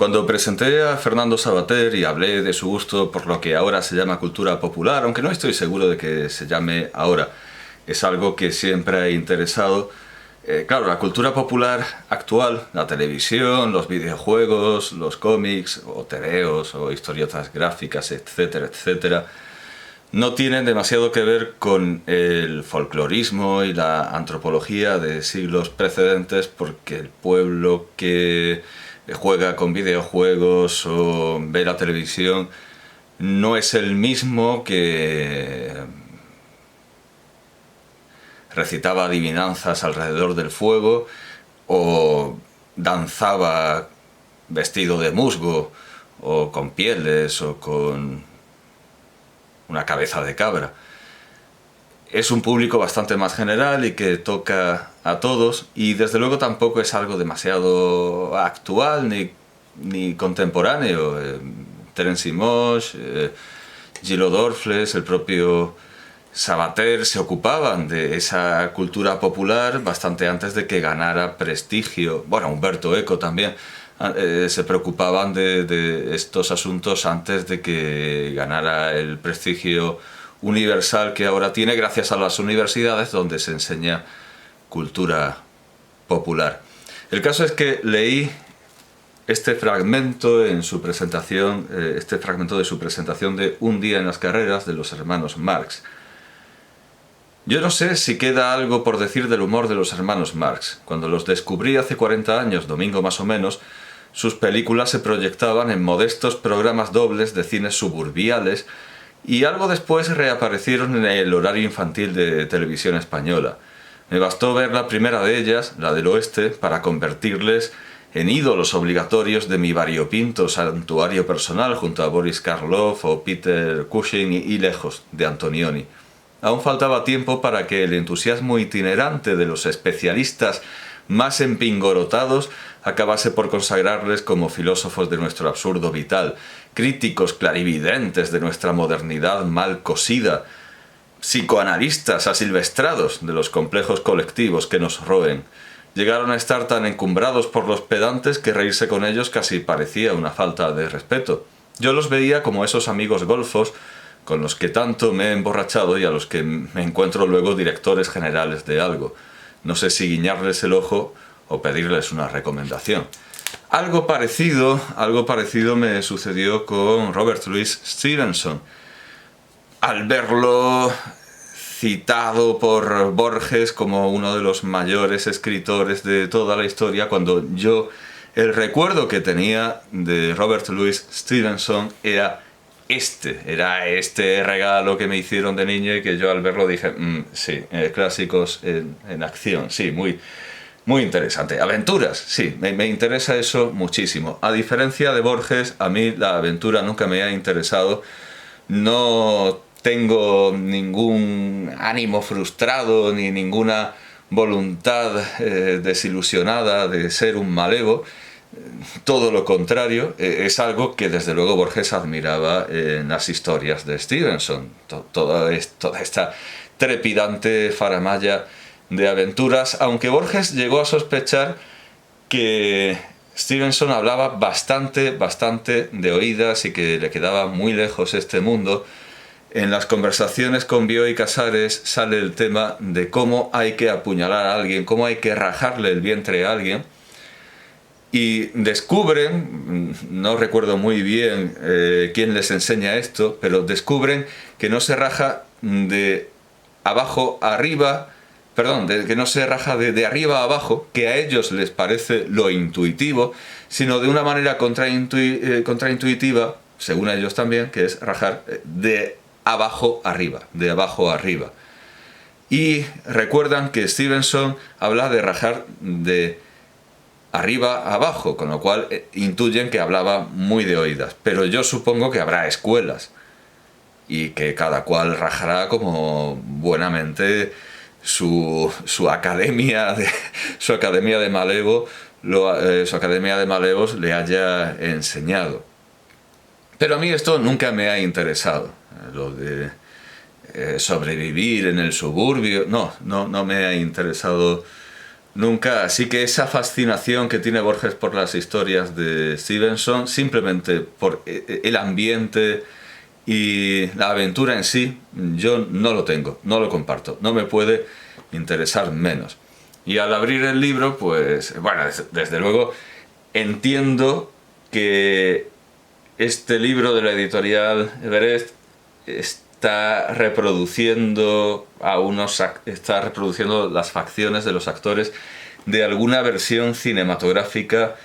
Cuando presenté a Fernando Savater y hablé de su gusto por lo que ahora se llama cultura popular, aunque no estoy seguro de que se llame ahora, es algo que siempre ha interesado. Claro, la cultura popular actual, la televisión, los videojuegos, los cómics, o tebeos, o historietas gráficas, etcétera, etcétera, no tienen demasiado que ver con el folclorismo y la antropología de siglos precedentes, porque el pueblo que juega con videojuegos o ve la televisión no es el mismo que recitaba adivinanzas alrededor del fuego o danzaba vestido de musgo o con pieles o con una cabeza de cabra. Es un público bastante más general y que toca a todos, y desde luego tampoco es algo demasiado actual ni contemporáneo. Terence Moix, Gillo Dorfles, el propio Savater se ocupaban de esa cultura popular bastante antes de que ganara prestigio. Bueno, Umberto Eco también. Se preocupaban de estos asuntos antes de que ganara el prestigio universal que ahora tiene gracias a las universidades donde se enseña cultura popular. El caso es que leí este fragmento en su presentación, este fragmento de su presentación de Un día en las carreras de los hermanos Marx. Yo no sé si queda algo por decir del humor de los hermanos Marx. Cuando los descubrí hace 40 años, domingo más o menos, sus películas se proyectaban en modestos programas dobles de cines suburbiales y algo después reaparecieron en el horario infantil de televisión española. Me bastó ver la primera de ellas, la del oeste, para convertirles en ídolos obligatorios de mi variopinto santuario personal junto a Boris Karloff o Peter Cushing y lejos de Antonioni. Aún faltaba tiempo para que el entusiasmo itinerante de los especialistas más empingorotados acabase por consagrarles como filósofos de nuestro absurdo vital, críticos clarividentes de nuestra modernidad mal cosida, psicoanalistas asilvestrados de los complejos colectivos que nos roen. Llegaron a estar tan encumbrados por los pedantes que reírse con ellos casi parecía una falta de respeto. Yo los veía como esos amigos golfos con los que tanto me he emborrachado y a los que me encuentro luego directores generales de algo. No sé si guiñarles el ojo o pedirles una recomendación. Algo parecido me sucedió con Robert Louis Stevenson. Al verlo citado por Borges como uno de los mayores escritores de toda la historia, cuando yo el recuerdo que tenía de Robert Louis Stevenson era este regalo que me hicieron de niño y que yo al verlo dije, sí, clásicos en acción, sí, muy interesante. Aventuras, sí, me interesa eso muchísimo. A diferencia de Borges, a mí la aventura nunca me ha interesado. No tengo ningún ánimo frustrado ni ninguna voluntad desilusionada de ser un malevo. Todo lo contrario, es algo que desde luego Borges admiraba en las historias de Stevenson. Toda esta trepidante faramalla de aventuras, aunque Borges llegó a sospechar que Stevenson hablaba bastante de oídas y que le quedaba muy lejos este mundo. En las conversaciones con Bioy Casares sale el tema de cómo hay que apuñalar a alguien, cómo hay que rajarle el vientre a alguien. Y descubren, no recuerdo muy bien quién les enseña esto, pero descubren que no se raja de abajo a arriba, que no se raja de arriba a abajo, que a ellos les parece lo intuitivo, sino de una manera contraintuitiva, según ellos también, que es rajar de abajo arriba, de abajo arriba. Y recuerdan que Stevenson habla de rajar de arriba a abajo, con lo cual intuyen que hablaba muy de oídas. Pero yo supongo que habrá escuelas y que cada cual rajará como buenamente su academia de malevos le haya enseñado. Pero a mí esto nunca me ha interesado, lo de sobrevivir en el suburbio, no me ha interesado nunca. Así que esa fascinación que tiene Borges por las historias de Stevenson, simplemente por el ambiente y la aventura en sí, yo no lo tengo, no lo comparto, no me puede interesar menos. Y al abrir el libro, pues, bueno, desde luego entiendo que este libro de la editorial Everest está reproduciendo está reproduciendo las facciones de los actores de alguna versión cinematográfica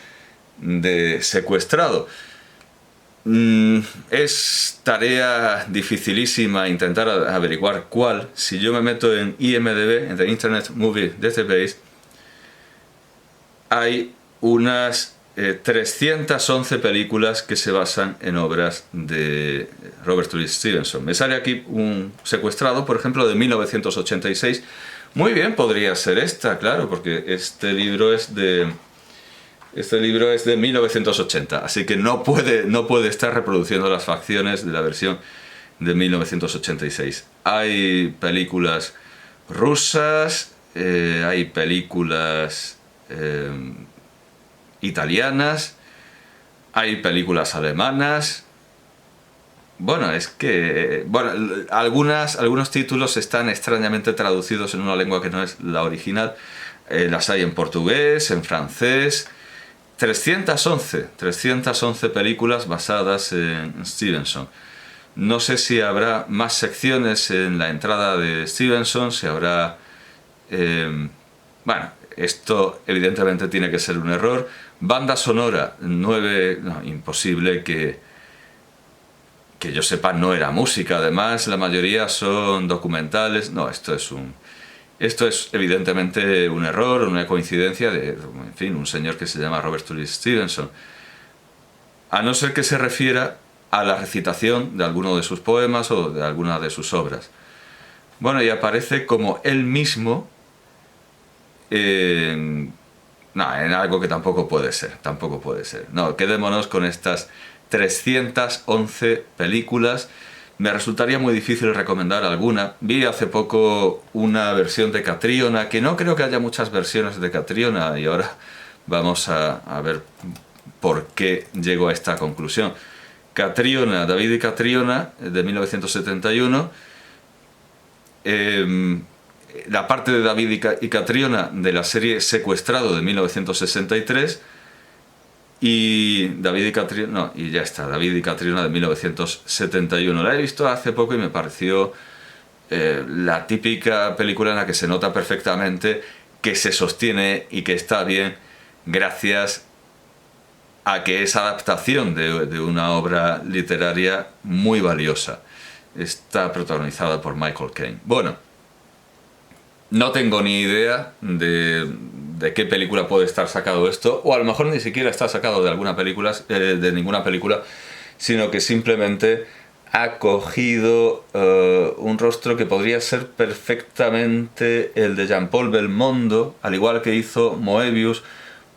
de Secuestrado. Es tarea dificilísima intentar averiguar cuál. Si yo me meto en IMDb, en The Internet Movie Database, hay unas 311 películas que se basan en obras de Robert Louis Stevenson. Me sale aquí un Secuestrado, por ejemplo, de 1986. Muy bien, podría ser esta, claro, porque este libro es de 1980, así que no puede estar reproduciendo las facciones de la versión de 1986. Hay películas rusas, hay películas italianas, hay películas alemanas. Bueno, es que algunos títulos están extrañamente traducidos en una lengua que no es la original. Las hay en portugués, en francés. 311 películas basadas en Stevenson. No sé si habrá más secciones en la entrada de Stevenson, si habrá... bueno, esto evidentemente tiene que ser un error. Banda sonora, 9... No, imposible que yo sepa, no era música. Además, la mayoría son documentales. No, esto es evidentemente un error, una coincidencia de, en fin, un señor que se llama Robert Louis Stevenson. A no ser que se refiera a la recitación de alguno de sus poemas o de alguna de sus obras. Bueno, y aparece como él mismo en algo que tampoco puede ser. No, quedémonos con estas 311 películas. Me resultaría muy difícil recomendar alguna. Vi hace poco una versión de Catriona, que no creo que haya muchas versiones de Catriona, y ahora vamos a ver por qué llego a esta conclusión. Catriona, David y Catriona, de 1971. La parte de David y Catriona de la serie Secuestrado de 1963. Y David y Catriona, no, y ya está, David y Catriona de 1971. La he visto hace poco y me pareció la típica película en la que se nota perfectamente que se sostiene y que está bien gracias a que es adaptación de una obra literaria muy valiosa. Está protagonizada por Michael Caine. Bueno, no tengo ni idea de qué película puede estar sacado esto, o a lo mejor ni siquiera está sacado de alguna película, de ninguna película, sino que simplemente ha cogido un rostro que podría ser perfectamente el de Jean-Paul Belmondo, al igual que hizo Moebius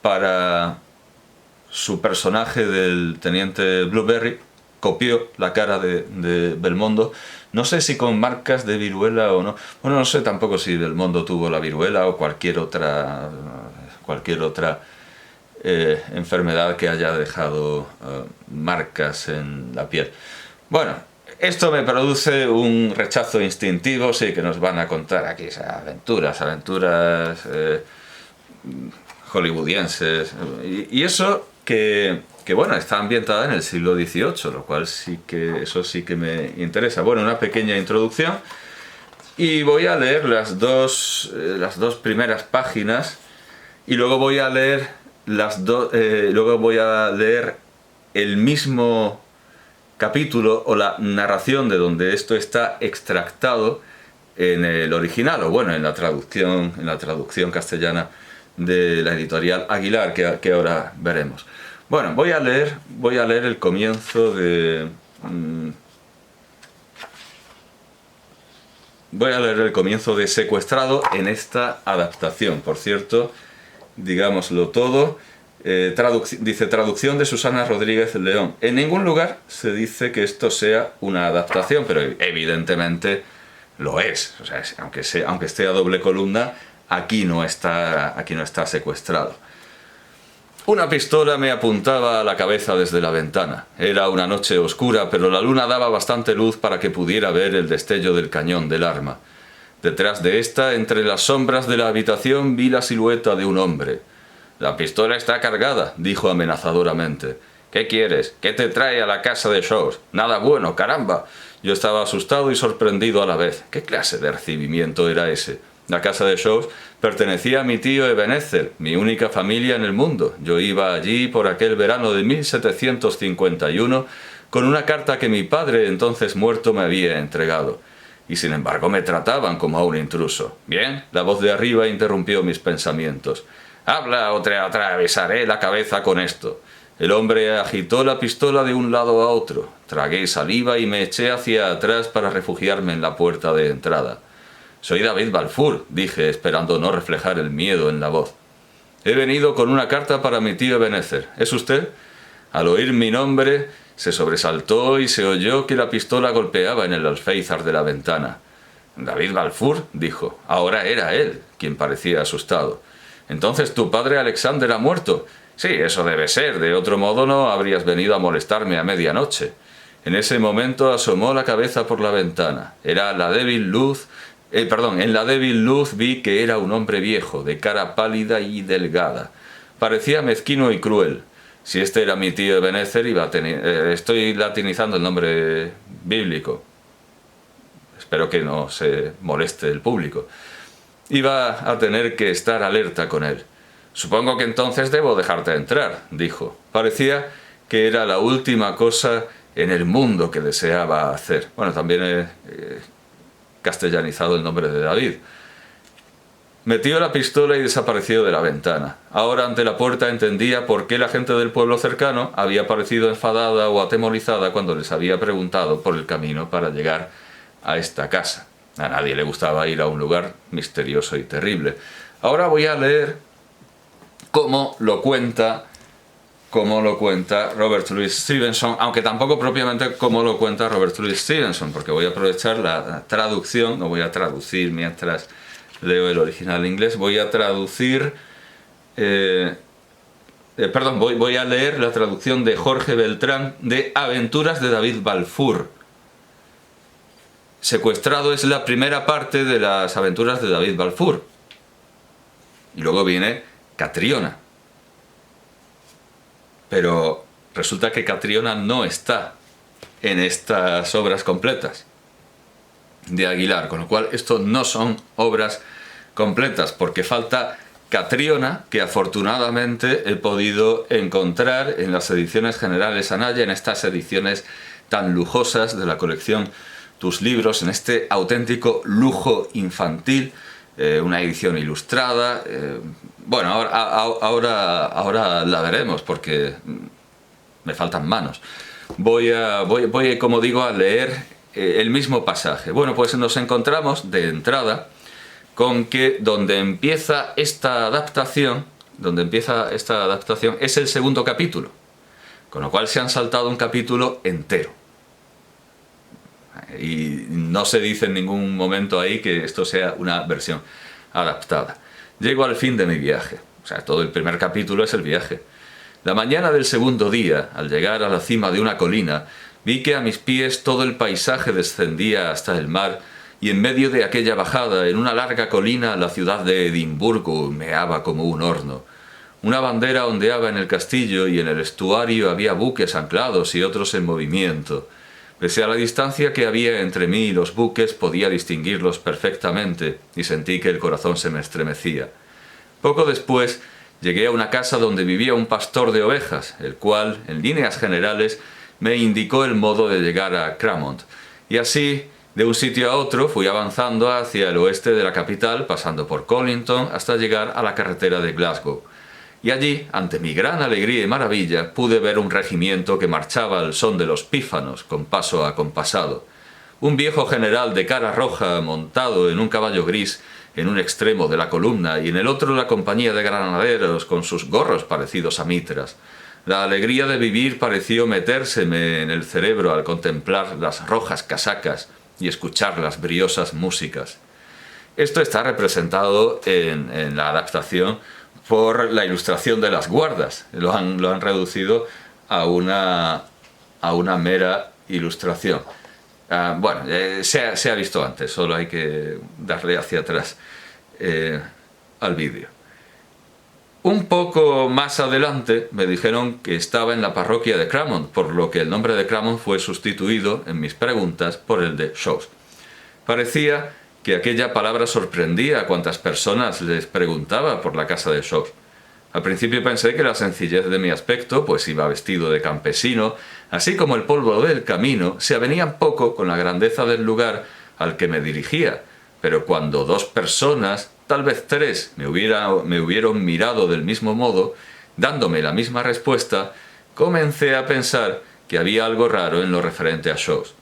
para su personaje del teniente Blueberry. Copió la cara de Belmondo. No sé si con marcas de viruela o no. Bueno, no sé tampoco si Belmondo tuvo la viruela o cualquier otra enfermedad que haya dejado marcas en la piel. Bueno, esto me produce un rechazo instintivo. Sí, que nos van a contar aquí aventuras hollywoodienses. Y eso que bueno, está ambientada en el siglo XVIII, lo cual eso sí que me interesa. Bueno, una pequeña introducción, y voy a leer las dos primeras páginas, y luego voy a leer el mismo capítulo o la narración de donde esto está extractado en el original, o bueno, en la traducción castellana de la editorial Aguilar, que ahora veremos. Bueno, voy a leer el comienzo de... Voy a leer el comienzo de Secuestrado en esta adaptación. Por cierto, digámoslo todo, dice traducción de Susana Rodríguez León. En ningún lugar se dice que esto sea una adaptación, pero evidentemente lo es. O sea, aunque esté a doble columna, aquí no está secuestrado. Una pistola me apuntaba a la cabeza desde la ventana. Era una noche oscura, pero la luna daba bastante luz para que pudiera ver el destello del cañón del arma. Detrás de esta, entre las sombras de la habitación, vi la silueta de un hombre. «La pistola está cargada», dijo amenazadoramente. «¿Qué quieres? ¿Qué te trae a la casa de Shaws? Nada bueno, caramba». Yo estaba asustado y sorprendido a la vez. ¿Qué clase de recibimiento era ese? La casa de Shaws pertenecía a mi tío Ebenezer, mi única familia en el mundo. Yo iba allí por aquel verano de 1751 con una carta que mi padre, entonces muerto, me había entregado. Y sin embargo me trataban como a un intruso. «Bien», la voz de arriba interrumpió mis pensamientos. «Habla o te atravesaré la cabeza con esto». El hombre agitó la pistola de un lado a otro. Tragué saliva y me eché hacia atrás para refugiarme en la puerta de entrada. «Soy David Balfour», dije, esperando no reflejar el miedo en la voz. «He venido con una carta para mi tío Ebenezer. ¿Es usted?» Al oír mi nombre, se sobresaltó y se oyó que la pistola golpeaba en el alféizar de la ventana. «David Balfour», dijo. Ahora era él quien parecía asustado. «¿Entonces tu padre Alexander ha muerto?» «Sí, eso debe ser. De otro modo no habrías venido a molestarme a medianoche». En ese momento asomó la cabeza por la ventana. En la débil luz vi que era un hombre viejo, de cara pálida y delgada. Parecía mezquino y cruel. Si este era mi tío Ebenezer, estoy latinizando el nombre bíblico. Espero que no se moleste el público. Iba a tener que estar alerta con él. «Supongo que entonces debo dejarte entrar», dijo. Parecía que era la última cosa en el mundo que deseaba hacer. Bueno, también he castellanizado el nombre de David. Metió la pistola y desapareció de la ventana. Ahora ante la puerta entendía por qué la gente del pueblo cercano había parecido enfadada o atemorizada cuando les había preguntado por el camino para llegar a esta casa. A nadie le gustaba ir a un lugar misterioso y terrible. Ahora voy a leer cómo lo cuenta Robert Louis Stevenson, aunque tampoco propiamente cómo lo cuenta Robert Louis Stevenson, porque voy a aprovechar la traducción, no voy a traducir mientras leo el original inglés, voy a traducir, voy a leer la traducción de Jorge Beltrán de Aventuras de David Balfour. Secuestrado es la primera parte de las aventuras de David Balfour. Y luego viene Catriona. Pero resulta que Catriona no está en estas obras completas de Aguilar, con lo cual esto no son obras completas, porque falta Catriona, que afortunadamente he podido encontrar en las ediciones generales Anaya, en estas ediciones tan lujosas de la colección Tus Libros, en este auténtico lujo infantil, una edición ilustrada. Bueno, ahora la veremos porque me faltan manos. Voy, como digo, a leer el mismo pasaje. Bueno, pues nos encontramos de entrada con que donde empieza esta adaptación es el segundo capítulo, con lo cual se han saltado un capítulo entero. Y no se dice en ningún momento ahí que esto sea una versión adaptada. Llego al fin de mi viaje. O sea, todo el primer capítulo es el viaje. La mañana del segundo día, al llegar a la cima de una colina, vi que a mis pies todo el paisaje descendía hasta el mar, y en medio de aquella bajada, en una larga colina, la ciudad de Edimburgo humeaba como un horno. Una bandera ondeaba en el castillo y en el estuario había buques anclados y otros en movimiento. Pese a la distancia que había entre mí y los buques, podía distinguirlos perfectamente y sentí que el corazón se me estremecía. Poco después, llegué a una casa donde vivía un pastor de ovejas, el cual, en líneas generales, me indicó el modo de llegar a Cramont. Y así, de un sitio a otro, fui avanzando hacia el oeste de la capital, pasando por Colinton hasta llegar a la carretera de Glasgow. Y allí, ante mi gran alegría y maravilla, pude ver un regimiento que marchaba al son de los pífanos, con paso acompasado. Un viejo general de cara roja, montado en un caballo gris, en un extremo de la columna, y en el otro la compañía de granaderos con sus gorros parecidos a mitras. La alegría de vivir pareció metérseme en el cerebro al contemplar las rojas casacas y escuchar las briosas músicas. Esto está representado en la adaptación por la ilustración de las guardas. Lo han reducido a una mera ilustración. Bueno, se ha visto antes, solo hay que darle hacia atrás al vídeo. Un poco más adelante me dijeron que estaba en la parroquia de Cramond, por lo que el nombre de Cramond fue sustituido en mis preguntas por el de Shaw's. Parecía que aquella palabra sorprendía a cuantas personas les preguntaba por la casa de Shaw's. Al principio pensé que la sencillez de mi aspecto, pues iba vestido de campesino, así como el polvo del camino, se avenían poco con la grandeza del lugar al que me dirigía, pero cuando 2 personas, tal vez 3, me hubieron mirado del mismo modo, dándome la misma respuesta, comencé a pensar que había algo raro en lo referente a Shaw's.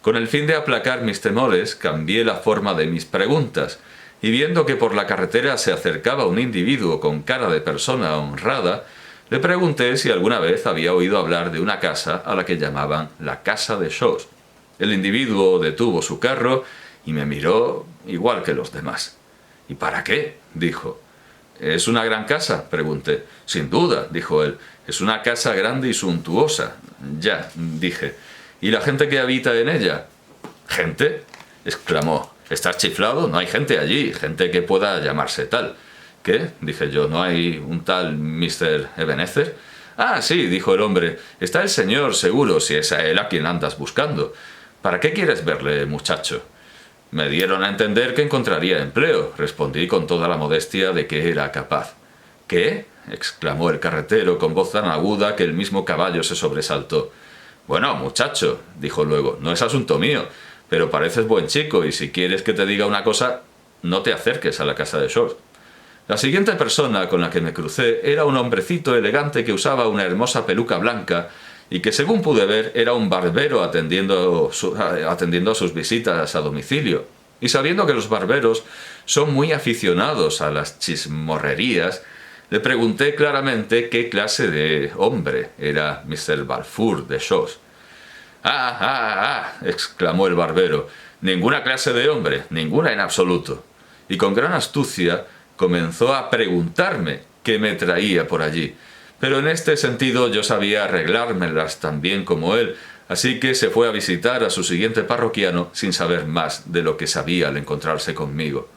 Con el fin de aplacar mis temores, cambié la forma de mis preguntas, y viendo que por la carretera se acercaba un individuo con cara de persona honrada, le pregunté si alguna vez había oído hablar de una casa a la que llamaban la casa de Shaw's. El individuo detuvo su carro y me miró igual que los demás. «¿Y para qué?», dijo. «¿Es una gran casa?», pregunté. «Sin duda», dijo él, «es una casa grande y suntuosa». «Ya», dije. «¿Y la gente que habita en ella?». «¿Gente?», exclamó. «¿Estás chiflado? No hay gente allí, gente que pueda llamarse tal». «¿Qué?», dije yo, «¿no hay un tal Mr. Ebenezer?». «Ah, sí», dijo el hombre, «está el señor seguro, si es a él a quien andas buscando. ¿Para qué quieres verle, muchacho?». «Me dieron a entender que encontraría empleo», respondí con toda la modestia de que era capaz. «¿Qué?», exclamó el carretero con voz tan aguda que el mismo caballo se sobresaltó. «Bueno, muchacho», dijo luego, «no es asunto mío, pero pareces buen chico y si quieres que te diga una cosa, no te acerques a la casa de Shaw's». La siguiente persona con la que me crucé era un hombrecito elegante que usaba una hermosa peluca blanca y que, según pude ver, era un barbero atendiendo a sus visitas a domicilio. Y sabiendo que los barberos son muy aficionados a las chismorrerías, le pregunté claramente qué clase de hombre era Mr. Balfour de Shaw's. Exclamó el barbero, «ninguna clase de hombre, ninguna en absoluto». Y con gran astucia comenzó a preguntarme qué me traía por allí. Pero en este sentido yo sabía arreglármelas tan bien como él, así que se fue a visitar a su siguiente parroquiano sin saber más de lo que sabía al encontrarse conmigo.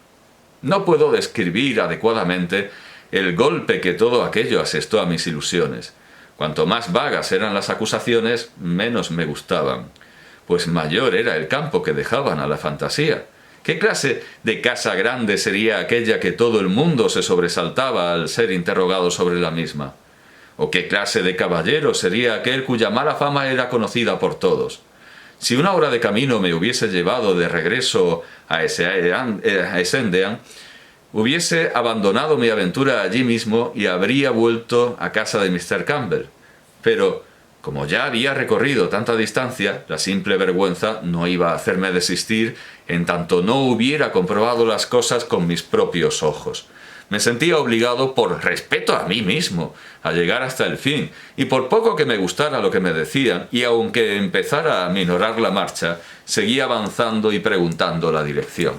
No puedo describir adecuadamente el golpe que todo aquello asestó a mis ilusiones. Cuanto más vagas eran las acusaciones, menos me gustaban, pues mayor era el campo que dejaban a la fantasía. ¿Qué clase de casa grande sería aquella que todo el mundo se sobresaltaba al ser interrogado sobre la misma? ¿O qué clase de caballero sería aquel cuya mala fama era conocida por todos? Si una hora de camino me hubiese llevado de regreso a Essendon, hubiese abandonado mi aventura allí mismo y habría vuelto a casa de Mr. Campbell. Pero, como ya había recorrido tanta distancia, la simple vergüenza no iba a hacerme desistir en tanto no hubiera comprobado las cosas con mis propios ojos. Me sentía obligado, por respeto a mí mismo, a llegar hasta el fin, y por poco que me gustara lo que me decían, y aunque empezara a minorar la marcha, seguía avanzando y preguntando la dirección.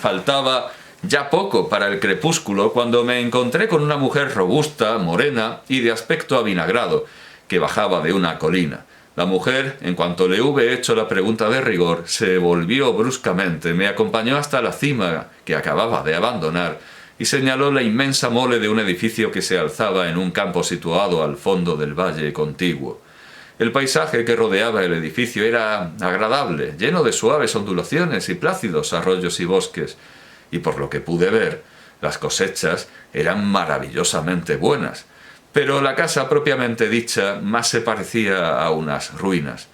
Faltaba ya poco para el crepúsculo cuando me encontré con una mujer robusta, morena y de aspecto avinagrado, que bajaba de una colina. La mujer, en cuanto le hube hecho la pregunta de rigor, se volvió bruscamente, me acompañó hasta la cima que acababa de abandonar y señaló la inmensa mole de un edificio que se alzaba en un campo situado al fondo del valle contiguo. El paisaje que rodeaba el edificio era agradable, lleno de suaves ondulaciones y plácidos arroyos y bosques, y por lo que pude ver, las cosechas eran maravillosamente buenas. Pero la casa propiamente dicha más se parecía a unas ruinas.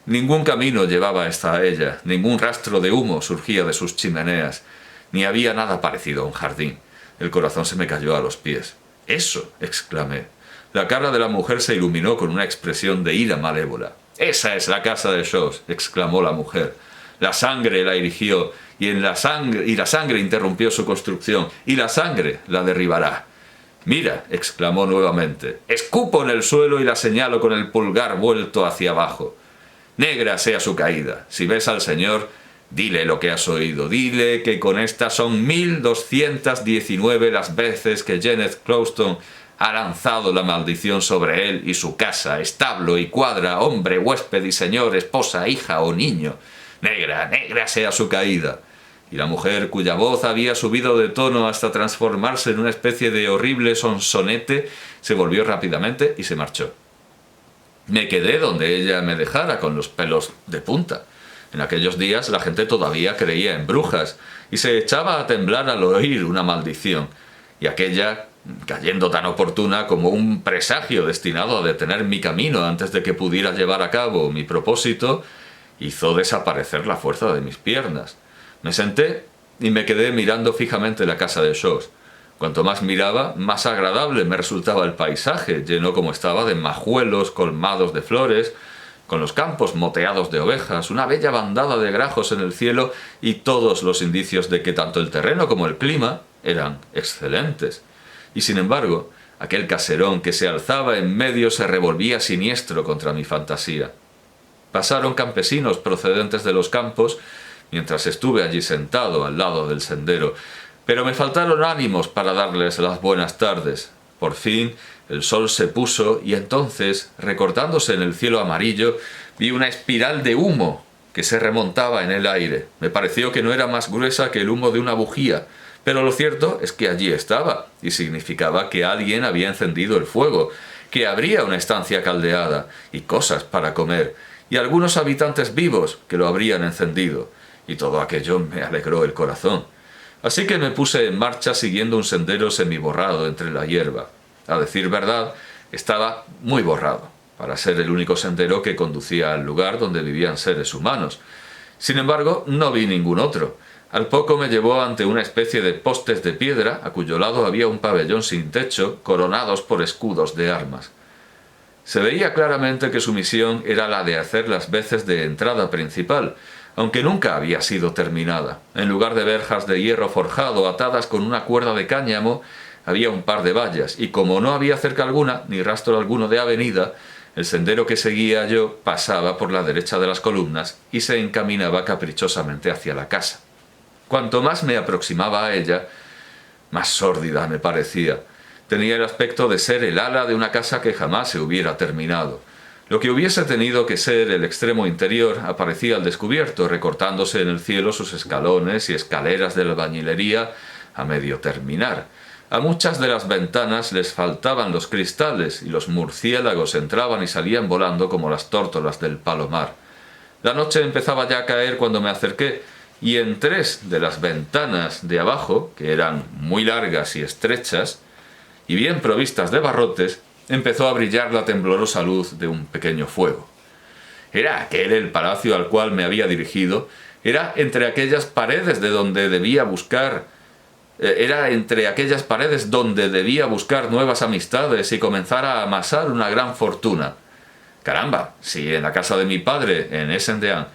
Ningún camino llevaba hasta ella, ningún rastro de humo surgía de sus chimeneas, ni había nada parecido a un jardín. El corazón se me cayó a los pies. «¡Eso!», exclamé. La cara de la mujer se iluminó con una expresión de ira malévola. «¡Esa es la casa de Shaw's!», exclamó la mujer. «La sangre la erigió, y la sangre interrumpió su construcción, y la sangre la derribará». «Mira», exclamó nuevamente, «escupo en el suelo y la señalo con el pulgar vuelto hacia abajo. Negra sea su caída. Si ves al señor, Dile lo que has oído, dile que con esta son 1219 las veces que Jennet Clouston ha lanzado la maldición sobre él y su casa, establo y cuadra, hombre, huésped y señor, esposa, hija o niño. Negra, negra sea su caída. Y la mujer, cuya voz había subido de tono hasta transformarse en una especie de horrible sonsonete, se volvió rápidamente y se marchó. Me quedé donde ella me dejara, con los pelos de punta. En aquellos días la gente todavía creía en brujas y se echaba a temblar al oír una maldición, y aquella, cayendo tan oportuna como un presagio destinado a detener mi camino antes de que pudiera llevar a cabo mi propósito, hizo desaparecer la fuerza de mis piernas. Me senté y me quedé mirando fijamente la casa de Shaws. Cuanto más miraba, más agradable me resultaba el paisaje, lleno como estaba de majuelos colmados de flores, con los campos moteados de ovejas, una bella bandada de grajos en el cielo y todos los indicios de que tanto el terreno como el clima eran excelentes. Y sin embargo, aquel caserón que se alzaba en medio se revolvía siniestro contra mi fantasía. Pasaron campesinos procedentes de los campos mientras estuve allí sentado al lado del sendero, pero me faltaron ánimos para darles las buenas tardes. Por fin el sol se puso y entonces, recortándose en el cielo amarillo, vi una espiral de humo que se remontaba en el aire. Me pareció que no era más gruesa que el humo de una bujía, pero lo cierto es que allí estaba, y significaba que alguien había encendido el fuego, que habría una estancia caldeada, y cosas para comer, y algunos habitantes vivos que lo habrían encendido, y todo aquello me alegró el corazón. Así que me puse en marcha siguiendo un sendero semiborrado entre la hierba. A decir verdad, estaba muy borrado, para ser el único sendero que conducía al lugar donde vivían seres humanos. Sin embargo, no vi ningún otro. Al poco me llevó ante una especie de postes de piedra, a cuyo lado había un pabellón sin techo, coronados por escudos de armas. Se veía claramente que su misión era la de hacer las veces de entrada principal, aunque nunca había sido terminada. En lugar de verjas de hierro forjado atadas con una cuerda de cáñamo, había un par de vallas, y como no había cerca alguna, ni rastro alguno de avenida, el sendero que seguía yo pasaba por la derecha de las columnas y se encaminaba caprichosamente hacia la casa. Cuanto más me aproximaba a ella, más sórdida me parecía. Tenía el aspecto de ser el ala de una casa que jamás se hubiera terminado. Lo que hubiese tenido que ser el extremo interior aparecía al descubierto, recortándose en el cielo sus escalones y escaleras de albañilería a medio terminar. A muchas de las ventanas les faltaban los cristales y los murciélagos entraban y salían volando como las tórtolas del palomar. La noche empezaba ya a caer cuando me acerqué, y en 3 de las ventanas de abajo, que eran muy largas y estrechas, y bien provistas de barrotes, empezó a brillar la temblorosa luz de un pequeño fuego. Era aquel el palacio al cual me había dirigido, era entre aquellas paredes donde debía buscar nuevas amistades y comenzar a amasar una gran fortuna. Caramba, si en la casa de mi padre, en Essendean,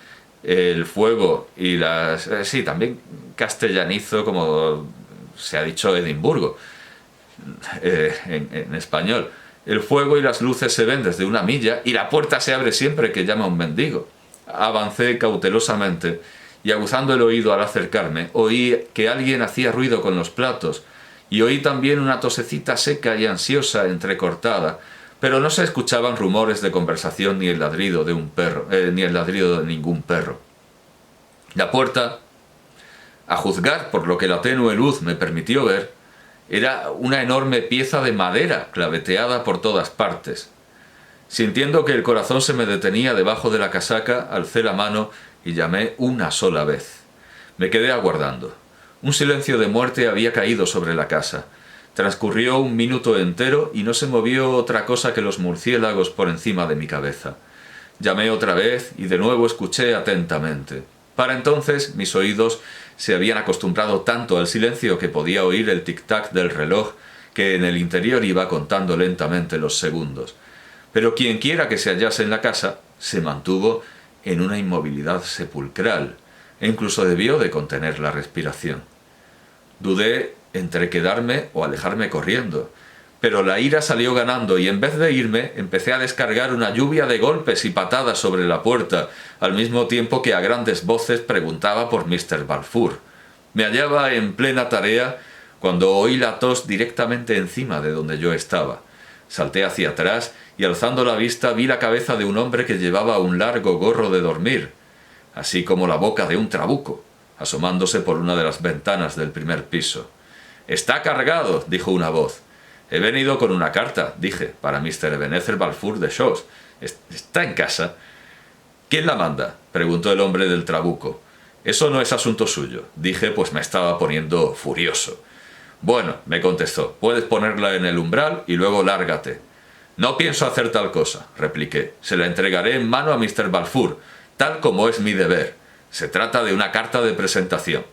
el fuego y las... sí, también castellanizo, como se ha dicho Edimburgo, en español. El fuego y las luces se ven desde una milla y la puerta se abre siempre que llama un mendigo. Avancé cautelosamente y, aguzando el oído al acercarme, oí que alguien hacía ruido con los platos y oí también una tosecita seca y ansiosa entrecortada, pero no se escuchaban rumores de conversación ni el ladrido de un perro, ni el ladrido de ningún perro. La puerta, a juzgar por lo que la tenue luz me permitió ver, era una enorme pieza de madera claveteada por todas partes. Sintiendo que el corazón se me detenía debajo de la casaca, alcé la mano y llamé una sola vez. Me quedé aguardando. Un silencio de muerte había caído sobre la casa. Transcurrió un minuto entero y no se movió otra cosa que los murciélagos por encima de mi cabeza. Llamé otra vez y de nuevo escuché atentamente. Para entonces mis oídos se habían acostumbrado tanto al silencio que podía oír el tic-tac del reloj que en el interior iba contando lentamente los segundos. Pero quienquiera que se hallase en la casa se mantuvo en una inmovilidad sepulcral e incluso debió de contener la respiración. Dudé entre quedarme o alejarme corriendo, Pero la ira salió ganando y en vez de irme, empecé a descargar una lluvia de golpes y patadas sobre la puerta, al mismo tiempo que a grandes voces preguntaba por Mr. Balfour. Me hallaba en plena tarea cuando oí la tos directamente encima de donde yo estaba. Salté hacia atrás y alzando la vista vi la cabeza de un hombre que llevaba un largo gorro de dormir, así como la boca de un trabuco, asomándose por una de las ventanas del primer piso. «Está cargado», dijo una voz. «He venido con una carta», dije, «para Mr. Ebenezer Balfour de Shaws. ¿Está en casa?» «¿Quién la manda?», preguntó el hombre del trabuco. «Eso no es asunto suyo», dije, pues me estaba poniendo furioso. «Bueno», me contestó, «puedes ponerla en el umbral y luego lárgate». «No pienso hacer tal cosa», repliqué. «Se la entregaré en mano a Mr. Balfour, tal como es mi deber. Se trata de una carta de presentación».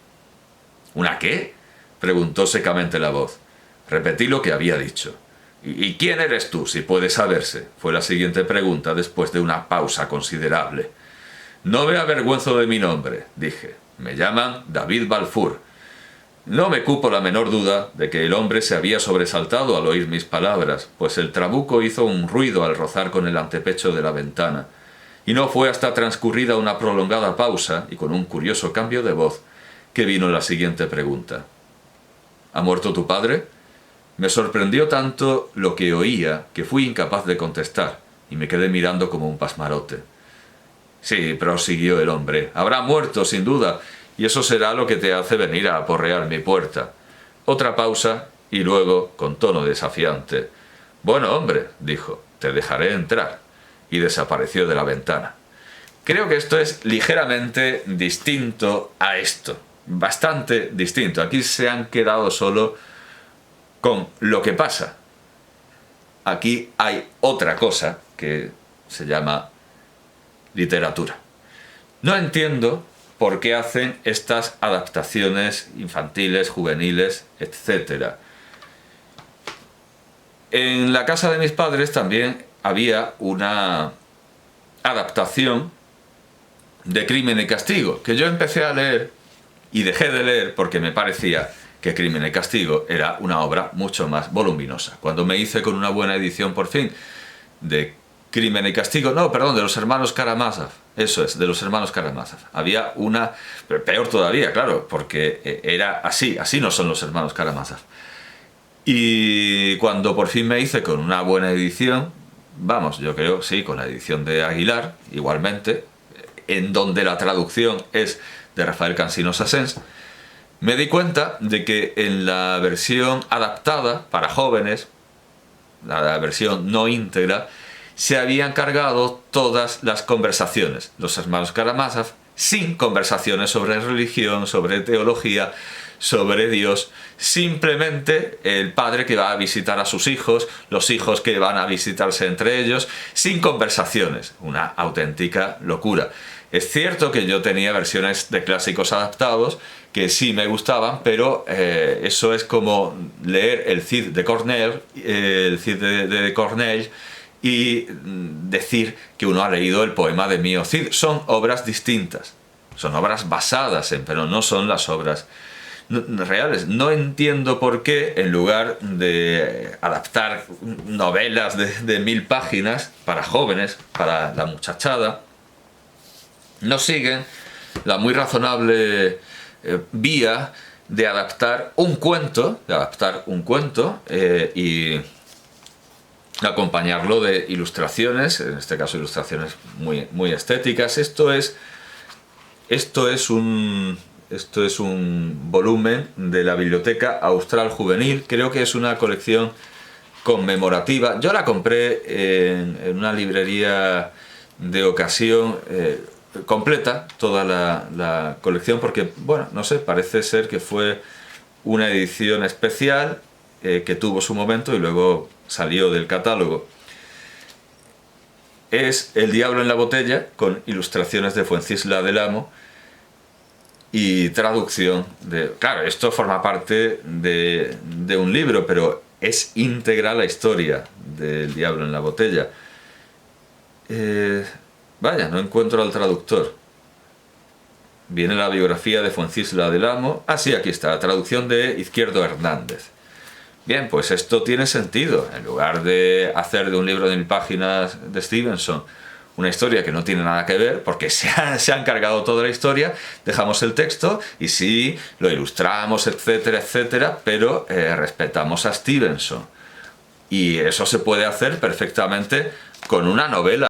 «¿Una qué?», preguntó secamente la voz. Repetí lo que había dicho. «¿Y quién eres tú, si puede saberse?», fue la siguiente pregunta después de una pausa considerable. «No me avergüenzo de mi nombre», dije. «Me llaman David Balfour». No me cupo la menor duda de que el hombre se había sobresaltado al oír mis palabras, pues el trabuco hizo un ruido al rozar con el antepecho de la ventana, y no fue hasta transcurrida una prolongada pausa y con un curioso cambio de voz que vino la siguiente pregunta. «¿Ha muerto tu padre?». Me sorprendió tanto lo que oía que fui incapaz de contestar y me quedé mirando como un pasmarote. «Sí», prosiguió el hombre, «habrá muerto, sin duda, y eso será lo que te hace venir a aporrear mi puerta». Otra pausa y luego, con tono desafiante, «Bueno, hombre», dijo, «te dejaré entrar», y desapareció de la ventana. Creo que esto es ligeramente distinto a esto, bastante distinto. Aquí se han quedado solo con lo que pasa. Aquí hay otra cosa que se llama literatura. No entiendo por qué hacen estas adaptaciones infantiles, juveniles, etc. En la casa de mis padres también había una adaptación de Crimen y Castigo, que yo empecé a leer y dejé de leer porque me parecía que Crimen y Castigo era una obra mucho más voluminosa. Cuando me hice con una buena edición por fin de Crimen y Castigo, no, perdón, de los hermanos Karamazov, eso es, de los hermanos Karamazov. Había una, peor todavía, claro, porque era así no son los hermanos Karamazov. Y cuando por fin me hice con una buena edición, vamos, yo creo, sí, con la edición de Aguilar, igualmente, en donde la traducción es de Rafael Cansino Sassens, me di cuenta de que en la versión adaptada para jóvenes, la versión no íntegra, se habían cargado todas las conversaciones, los hermanos Karamazov, sin conversaciones sobre religión, sobre teología, sobre Dios, simplemente el padre que va a visitar a sus hijos, los hijos que van a visitarse entre ellos, sin conversaciones, una auténtica locura. Es cierto que yo tenía versiones de clásicos adaptados que sí me gustaban, pero eso es como leer el Cid de Corneille, de Corneille, y decir que uno ha leído el poema de Mio Cid. Son obras distintas, son obras basadas en, pero no son las obras reales. No entiendo por qué, en lugar de adaptar novelas de 1000 páginas para jóvenes, para la muchachada, no siguen la muy razonable vía de adaptar un cuento, y acompañarlo de ilustraciones, en este caso ilustraciones muy, muy estéticas. Esto es un volumen de la Biblioteca Austral Juvenil. Creo que es una colección conmemorativa. Yo la compré en una librería de ocasión, completa toda la colección, porque, bueno, no sé, parece ser que fue una edición especial que tuvo su momento y luego salió del catálogo. Es El diablo en la botella, con ilustraciones de Fuencisla del Amo y traducción de... Claro, esto forma parte de un libro, pero es íntegra la historia del diablo en la botella. Vaya, no encuentro al traductor. Viene la biografía de Fuencisla del Amo. Ah, sí, aquí está, la traducción de Izquierdo Hernández. Bien, pues esto tiene sentido. En lugar de hacer de un libro de 1000 páginas de Stevenson una historia que no tiene nada que ver, porque se han cargado toda la historia, dejamos el texto y sí, lo ilustramos, etcétera, etcétera, pero respetamos a Stevenson. Y eso se puede hacer perfectamente con una novela.